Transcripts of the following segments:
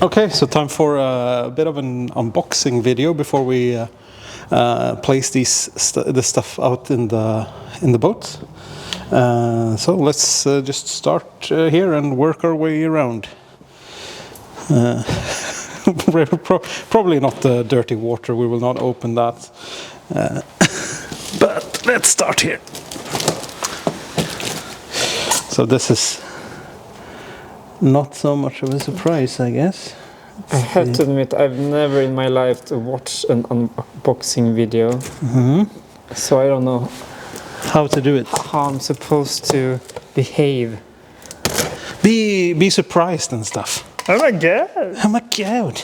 Okay, so time for a bit of an unboxing video before we place this stuff out in the boat. So let's just start here and work our way around. Probably not the dirty water, we will not open that. But let's start here. So this is not so much of a surprise, I guess. I have to admit, I've never in my life watched an unboxing video. So I don't know how to do it. How I'm supposed to behave. Be surprised and stuff. Oh my god! Oh my god!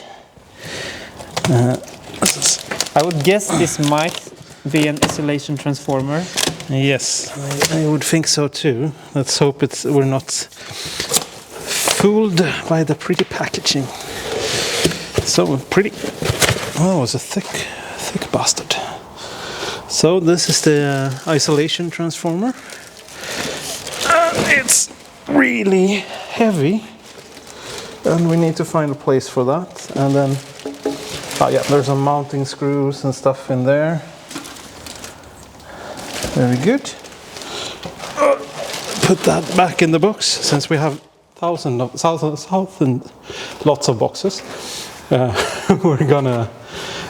I would guess this might be an isolation transformer. Yes, I would think so too. Let's hope we're not fooled by the pretty packaging. So pretty. Oh, it's a thick bastard. So this is the isolation transformer. It's really heavy, and we need to find a place for that. And then, yeah, there's some mounting screws and stuff in there. Very good. Put that back in the box since we have lots of boxes. We're gonna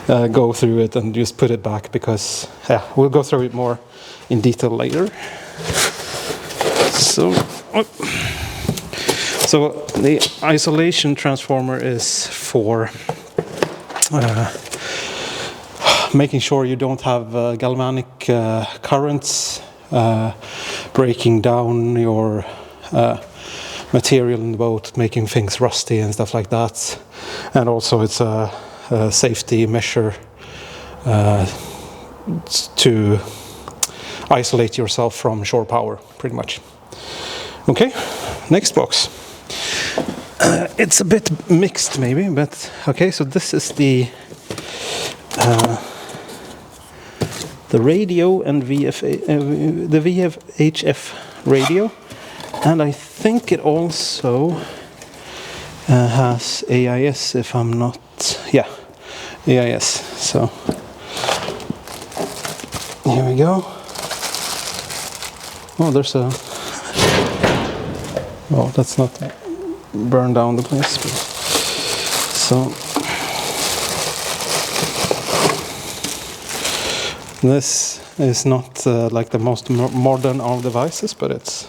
go through it and just put it back because we'll go through it more in detail later. So the isolation transformer is for making sure you don't have galvanic currents breaking down your material in the boat, making things rusty and stuff like that. And also it's a safety measure to isolate yourself from shore power, pretty much. Okay, next box. It's a bit mixed maybe, but okay, so this is the radio and the VHF radio, and I think it also has AIS, if I'm not, AIS. So here we go. Oh, there's a. Oh, let's not burn down the place. So this is not like the most modern of devices, but it's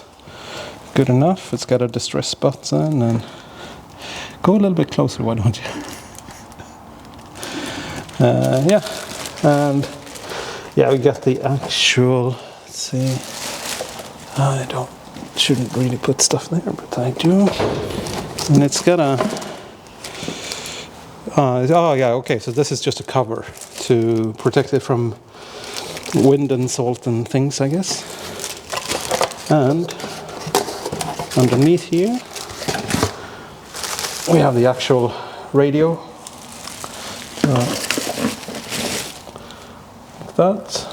good enough. It's got a distress button, and go a little bit closer, why don't you? And we got the actual. Let's see. I shouldn't really put stuff there, but I do. And it's got a. Okay. So this is just a cover to protect it from wind and salt and things, I guess. And underneath here we have the actual radio. Like that.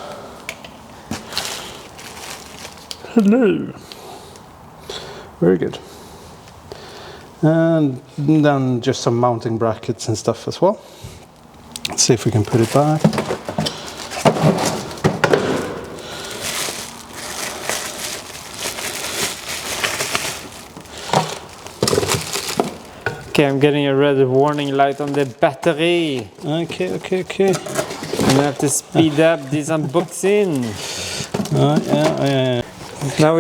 Hello. Very good. And then just some mounting brackets and stuff as well. Let's see if we can put it back. Okay, I'm getting a red warning light on the battery. Okay. I'm gonna have to speed up this unboxing. Yeah. Now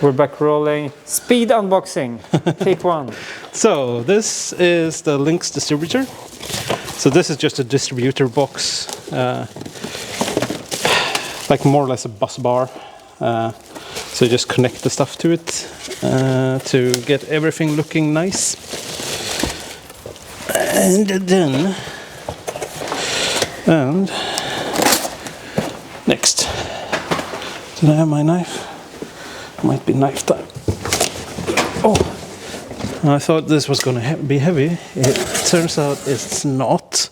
we're back rolling. Speed unboxing, take one. So this is the Lynx distributor. So this is just a distributor box, like more or less a bus bar. So you just connect the stuff to it to get everything looking nice. And next. Did I have my knife? Might be knife time. Oh, I thought this was going to be heavy. It turns out it's not.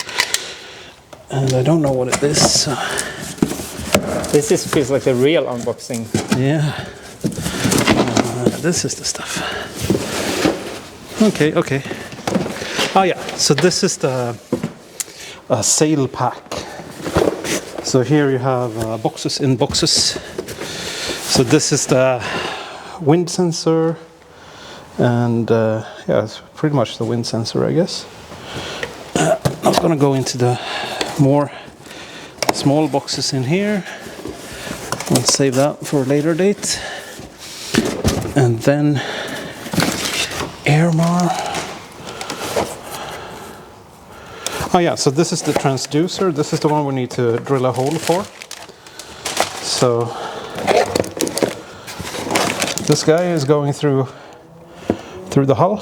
And I don't know what it is. So. This feels like a real unboxing. Yeah. This is the stuff. Okay. Oh yeah, so this is the sail pack. So here you have boxes in boxes. So this is the wind sensor, and yeah, it's pretty much the wind sensor, I guess. I'm gonna go into the more small boxes in here. We'll save that for a later date. And then Airmar. Oh yeah, so this is the transducer. This is the one we need to drill a hole for. So this guy is going through the hull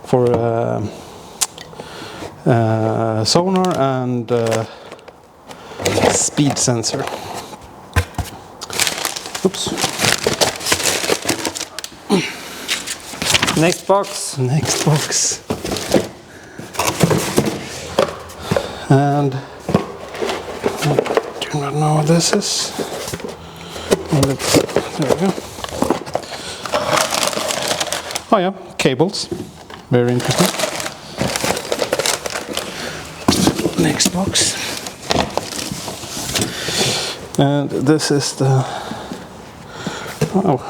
for sonar and speed sensor. Oops. Next box. Next box. And I do not know what this is. There we go. Oh yeah, cables. Very interesting. Next box. And this is the... Oh.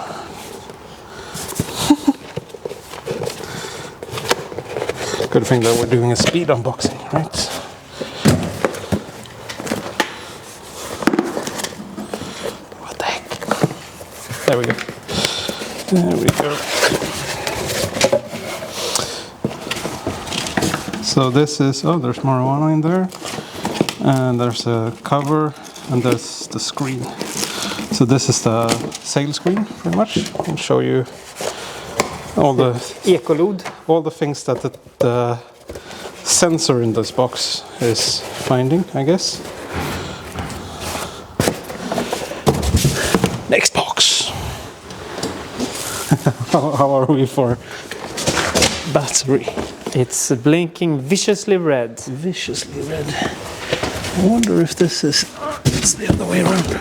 Good thing that we're doing a speed unboxing, right? What the heck? There we go. There we go. So this is, oh, there's marijuana in there. And there's a cover, and there's the screen. So this is the sail screen, pretty much. I'll show you all the Ecolod. all the things that the sensor in this box is finding, I guess. Next box. How are we for battery? It's blinking viciously red. Viciously red. I wonder if this is... It's the other way around.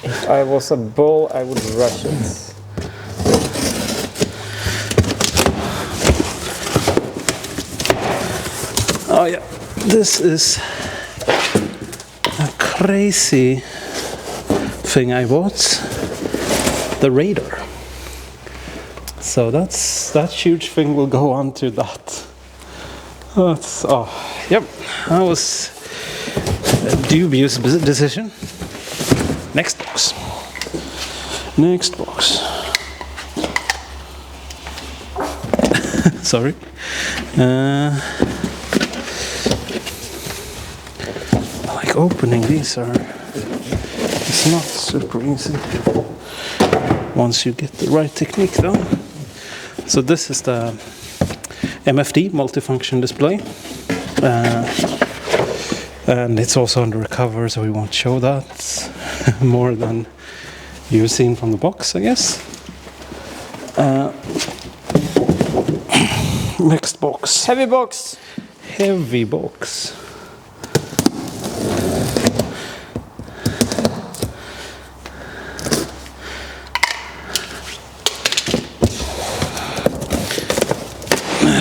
If I was a bull, I would rush it. Oh yeah, this is a crazy thing I bought. The radar. So that huge thing will go onto that. That's, oh, yep, that was a dubious decision. Next box. Next box. Sorry. Like opening these it's not super easy once you get the right technique though. So this is the MFD multifunction display, and it's also under a cover, so we won't show that more than you've seen from the box, I guess. Next box. Heavy box. Heavy box.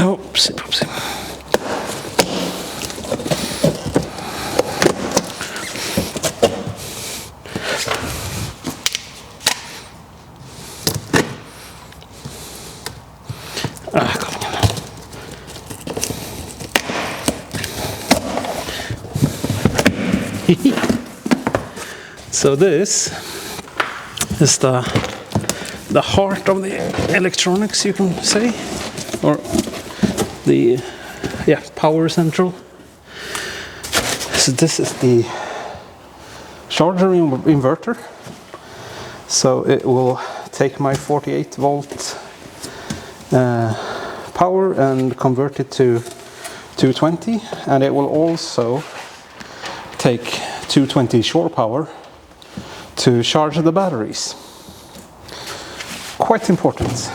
Oopsie poopsie. Kom igen. So this is the heart of the electronics, you can say, or the power central. So this is the charger inverter. So it will take my 48 volt power and convert it to 220, and it will also take 220 shore power to charge the batteries. Quite important.